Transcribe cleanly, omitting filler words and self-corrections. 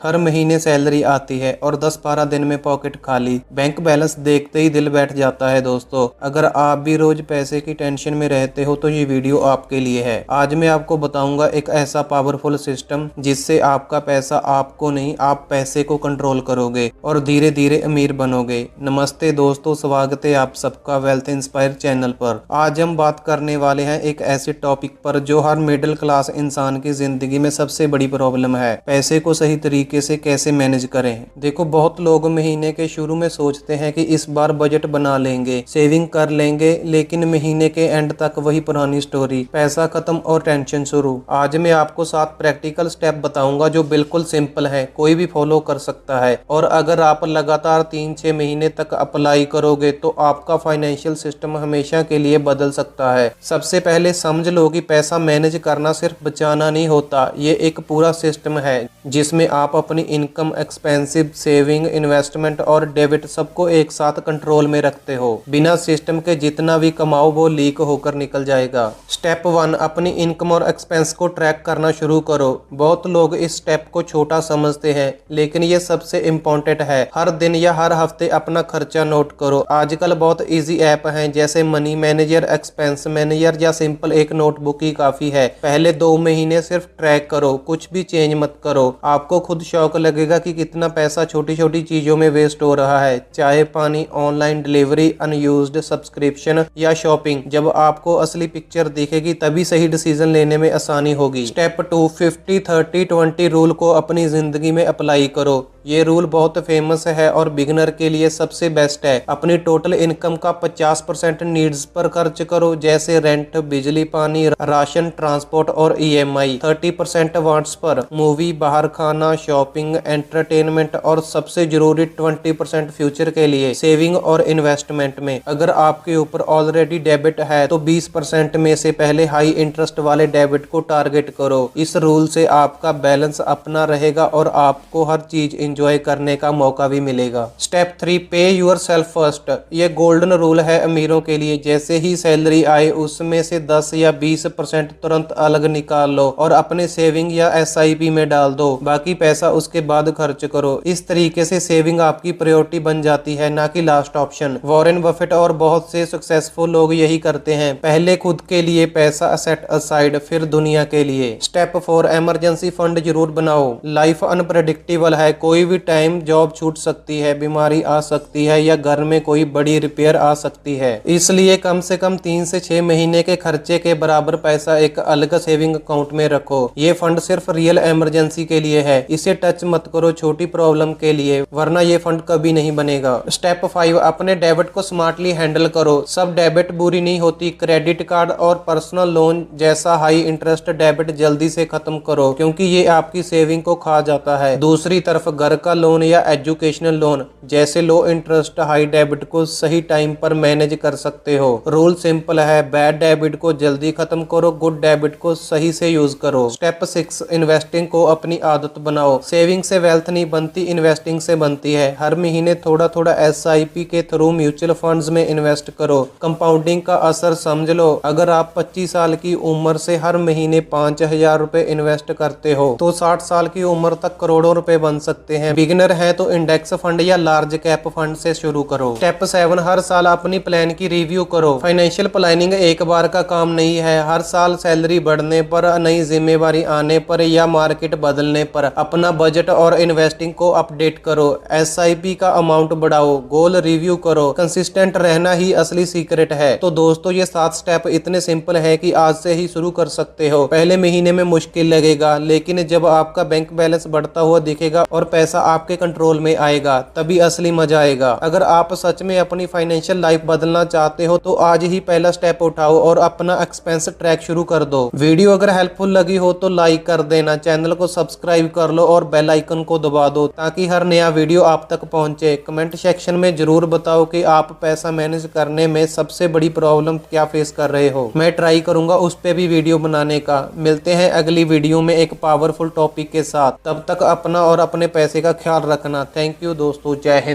हर महीने सैलरी आती है और 10-12 दिन में पॉकेट खाली। बैंक बैलेंस देखते ही दिल बैठ जाता है दोस्तों। अगर आप भी रोज पैसे की टेंशन में रहते हो तो ये वीडियो आपके लिए है। आज मैं आपको बताऊंगा एक ऐसा पावरफुल सिस्टम जिससे आपका पैसा आपको नहीं, आप पैसे को कंट्रोल करोगे और धीरे धीरे अमीर बनोगे। नमस्ते दोस्तों, स्वागत है आप सबका वेल्थ इंस्पायर चैनल पर। आज हम बात करने वाले हैं एक ऐसे टॉपिक पर जो हर मिडिल क्लास इंसान की जिंदगी में सबसे बड़ी प्रॉब्लम है। पैसे को सही तरीके से कैसे मैनेज करें। देखो, बहुत लोग महीने के शुरू में सोचते हैं कि इस बार बजट बना लेंगे, सेविंग कर लेंगे, लेकिन महीने के एंड तक वही पुरानी स्टोरी, पैसा खत्म और टेंशन शुरू। आज मैं आपको 7 प्रैक्टिकल स्टेप बताऊंगा जो बिल्कुल सिंपल है, कोई भी फॉलो कर सकता है। और अगर आप लगातार 3-6 महीने तक अप्लाई करोगे तो आपका फाइनेंशियल सिस्टम हमेशा के लिए बदल सकता है। सबसे पहले समझ लो कि पैसा मैनेज करना सिर्फ बचाना नहीं होता, ये एक पूरा सिस्टम है जिसमें आप अपनी इनकम, एक्सपेंसिव, सेविंग, इन्वेस्टमेंट और डेबिट सबको एक साथ कंट्रोल में रखते हो। बिना सिस्टम के जितना भी कमाओ वो लीक होकर निकल जाएगा। स्टेप 1, अपनी इनकम और एक्सपेंस को ट्रैक करना शुरू करो। बहुत लोग इस स्टेप को छोटा समझते हैं, लेकिन ये सबसे इम्पोर्टेंट है। हर दिन या हर हफ्ते अपना खर्चा नोट करो। आजकल बहुत इजी ऐप हैं जैसे मनी मैनेजर, एक्सपेंस मैनेजर या सिंपल एक नोटबुक ही काफी है। पहले 2 महीने सिर्फ ट्रैक करो, कुछ भी चेंज मत करो। आपको खुद शौक लगेगा कि कितना पैसा छोटी छोटी चीजों में वेस्ट हो रहा है, चाहे पानी, ऑनलाइन डिलीवरी, अनयूज्ड सब्सक्रिप्शन या शॉपिंग। जब आपको असली पिक्चर दिखेगी तभी सही डिसीजन लेने में आसानी होगी। स्टेप 2, 50-30-20 रूल को अपनी जिंदगी में अप्लाई करो। ये रूल बहुत फेमस है और बिगिनर के लिए सबसे बेस्ट है। अपनी टोटल इनकम का 50% नीड्स पर खर्च करो, जैसे रेंट, बिजली, पानी, राशन, ट्रांसपोर्ट और EMI। 30% वांट्स पर, मूवी, बाहर खाना, शॉपिंग, एंटरटेनमेंट और सबसे जरूरी 20% फ्यूचर के लिए, सेविंग और इन्वेस्टमेंट में। अगर आपके ऊपर ऑलरेडी डेबिट है तो 20% में से पहले हाई इंटरेस्ट वाले डेबिट को टारगेट करो। इस रूल से आपका बैलेंस अपना रहेगा और आपको हर चीज एंजॉय करने का मौका भी मिलेगा। स्टेप 3, पे यूर सेल्फ फर्स्ट। ये गोल्डन रूल है अमीरों के लिए। जैसे ही सैलरी आए उसमें से 10 या 20% तुरंत अलग निकाल लो और अपने सेविंग या SIP में डाल दो। बाकी पैसा उसके बाद खर्च करो। इस तरीके से सेविंग आपकी प्रायोरिटी बन जाती है, ना कि लास्ट ऑप्शन। वॉरेन बफेट और बहुत से सक्सेसफुल लोग यही करते हैं, पहले खुद के लिए पैसा सेट असाइड, फिर दुनिया के लिए। स्टेप 4, इमरजेंसी फंड जरूर बनाओ। लाइफ अनप्रेडिक्टेबल है, कोई भी टाइम जॉब छूट सकती है, बीमारी आ सकती है या घर में कोई बड़ी रिपेयर आ सकती है। इसलिए कम से कम 3 से 6 महीने के खर्चे के बराबर पैसा एक अलग सेविंग अकाउंट में रखो। ये फंड सिर्फ रियल इमरजेंसी के लिए है, इसे टच मत करो छोटी प्रॉब्लम के लिए, वरना ये फंड कभी नहीं बनेगा। स्टेप 5, अपने डेबिट को स्मार्टली हैंडल करो। सब डेबिट बुरी नहीं होती। क्रेडिट कार्ड और पर्सनल लोन जैसा हाई इंटरेस्ट डेबिट जल्दी से खत्म करो, क्योंकि ये आपकी सेविंग को खा जाता है। दूसरी तरफ घर का लोन या एजुकेशनल लोन जैसे लो इंटरेस्ट हाई डेबिट को सही टाइम पर मैनेज कर सकते हो। रूल सिंपल है, बैड डेबिट को जल्दी खत्म करो, गुड डेबिट को सही से यूज करो। स्टेप 6, इन्वेस्टिंग को अपनी आदत बनाओ। सेविंग से वेल्थ नहीं बनती, इन्वेस्टिंग से बनती है। हर महीने थोड़ा थोड़ा SIP के थ्रू म्यूचुअल फंड्स में इन्वेस्ट करो। कंपाउंडिंग का असर समझ लो। अगर आप 25 साल की उम्र से हर महीने 5000 रुपए इन्वेस्ट करते हो तो 60 साल की उम्र तक करोड़ों रुपए बन सकते हैं। बिगिनर है तो इंडेक्स फंड या लार्ज कैप फंड से शुरू करो। स्टेप 7, हर साल अपनी प्लान की रिव्यू करो। फाइनेंशियल प्लानिंग एक बार का काम नहीं है। हर साल सैलरी बढ़ने पर, नई जिम्मेवारी आने पर या मार्केट बदलने पर अपना बजट और इन्वेस्टिंग को अपडेट करो। SIP का अमाउंट बढ़ाओ, गोल रिव्यू करो। कंसिस्टेंट रहना ही असली सीक्रेट है। तो दोस्तों, ये 7 स्टेप इतने सिंपल है कि आज से ही शुरू कर सकते हो। पहले महीने में मुश्किल लगेगा, लेकिन जब आपका बैंक बैलेंस बढ़ता हुआ दिखेगा और पैसा आपके कंट्रोल में आएगा तभी असली मजा आएगा। अगर आप सच में अपनी फाइनेंशियल लाइफ बदलना चाहते हो तो आज ही पहला स्टेप उठाओ और अपना एक्सपेंस ट्रैक शुरू कर दो। वीडियो अगर हेल्पफुल लगी हो तो लाइक कर देना, चैनल को सब्सक्राइब कर लो और बेल आइकन को दबा दो ताकि हर नया वीडियो आप तक पहुंचे। कमेंट सेक्शन में जरूर बताओ कि आप पैसा मैनेज करने में सबसे बड़ी प्रॉब्लम क्या फेस कर रहे हो। मैं ट्राई करूंगा उस पे भी वीडियो बनाने का। मिलते हैं अगली वीडियो में एक पावरफुल टॉपिक के साथ। तब तक अपना और अपने पैसे का ख्याल रखना। थैंक यू दोस्तों, जय हिंद।